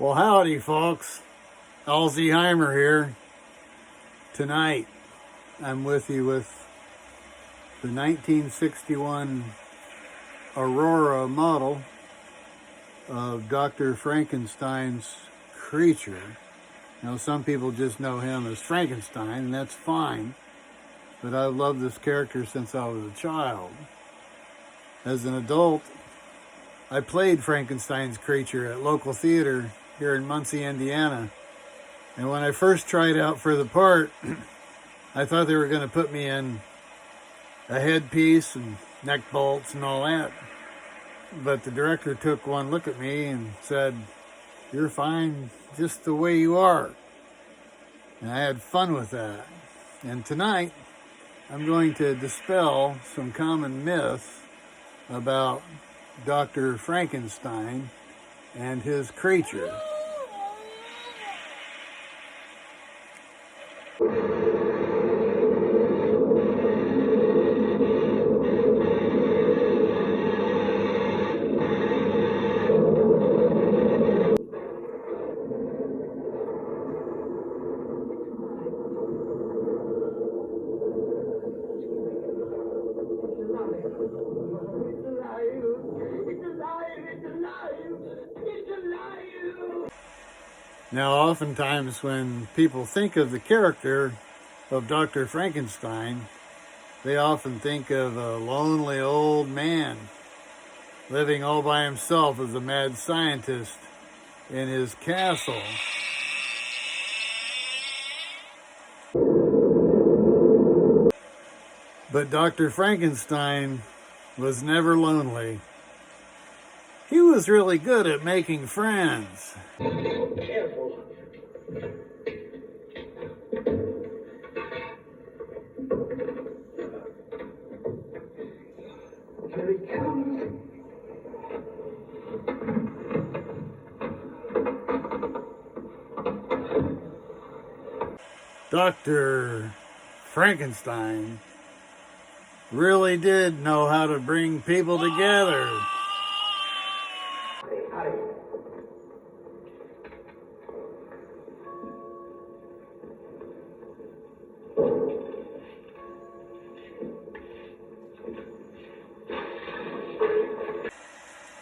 Well, howdy, folks. HEIMER here. Tonight, I'm with you with the 1961 AURORA model of Dr. Frankenstein's creature. Now, some people just know him as Frankenstein, and that's fine, but I've loved this character since I was a child. As an adult, I played Frankenstein's creature at local theater here in Muncie, Indiana. And when I first tried out for the part, I thought they were going to put me in a headpiece and neck bolts and all that. But the director took one look at me and said, "You're fine just the way you are." And I had fun with that. And tonight, I'm going to dispel some common myths about Dr. Frankenstein and his creature. Now, oftentimes when people think of the character of Dr. Frankenstein, they often think of a lonely old man living all by himself as a mad scientist in his castle. But Dr. Frankenstein was never lonely. He was really good at making friends. Careful. Here he comes. Dr. Frankenstein really did know how to bring people together.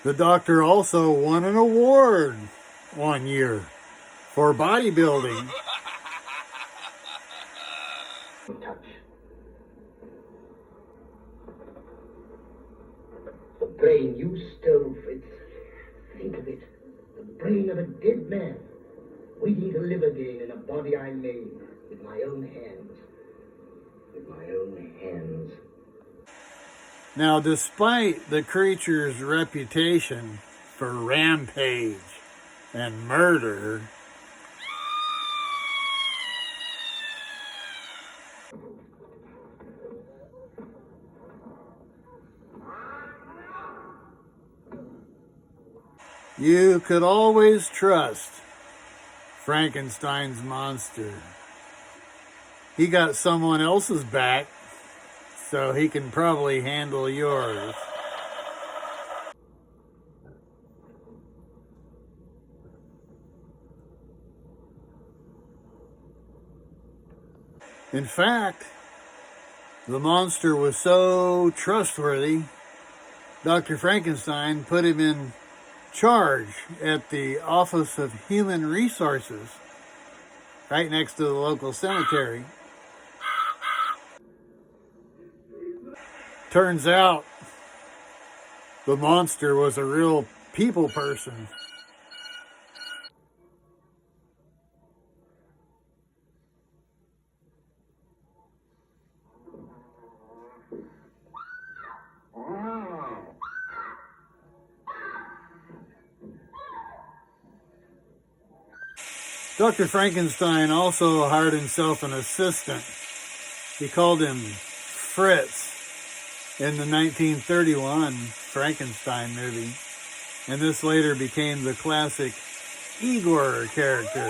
The doctor also won an award one year for bodybuilding. Touch. The brain you stole, Fritz. Think of it. The brain of a dead man, waiting to live again in a body I made with my own hands. With my own hands. Now, despite the creature's reputation for rampage and murder, you could always trust Frankenstein's monster. He got someone else's back, so he can probably handle yours. In fact, the monster was so trustworthy, Dr. Frankenstein put him in charge at the Office of Human Resources, right next to the local cemetery. Turns out the monster was a real people person. Dr. Frankenstein also hired himself an assistant. He called him Fritz in the 1931 Frankenstein movie, and this later became the classic Igor character.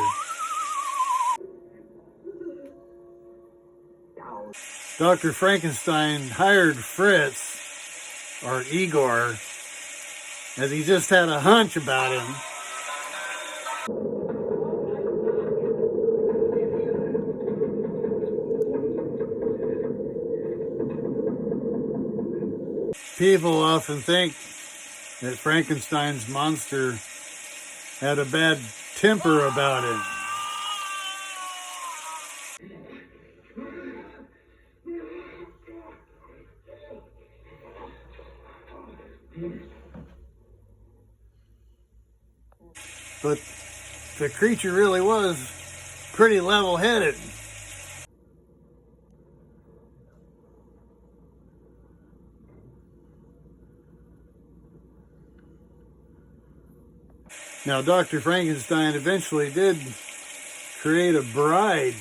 Dr. Frankenstein hired Fritz, or Igor, as he just had a hunch about him. People often think that Frankenstein's monster had a bad temper about him. But the creature really was pretty level-headed. Now, Dr. Frankenstein eventually did create a bride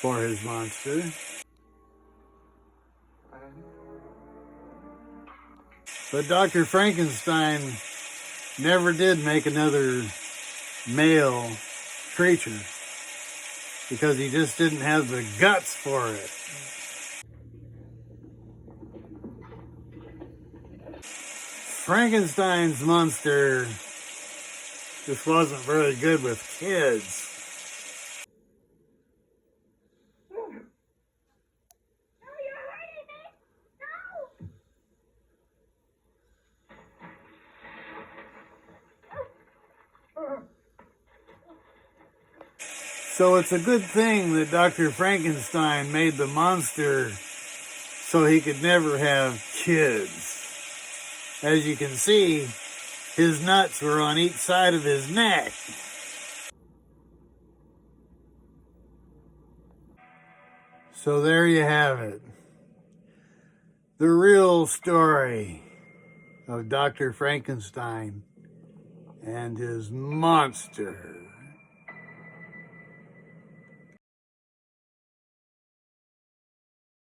for his monster. But Dr. Frankenstein never did make another male creature because he just didn't have the guts for it. Frankenstein's monster just wasn't very good with kids. So it's a good thing that Dr. Frankenstein made the monster so he could never have kids. As you can see, his nuts were on each side of his neck. So there you have it. The real story of Dr. Frankenstein and his monster.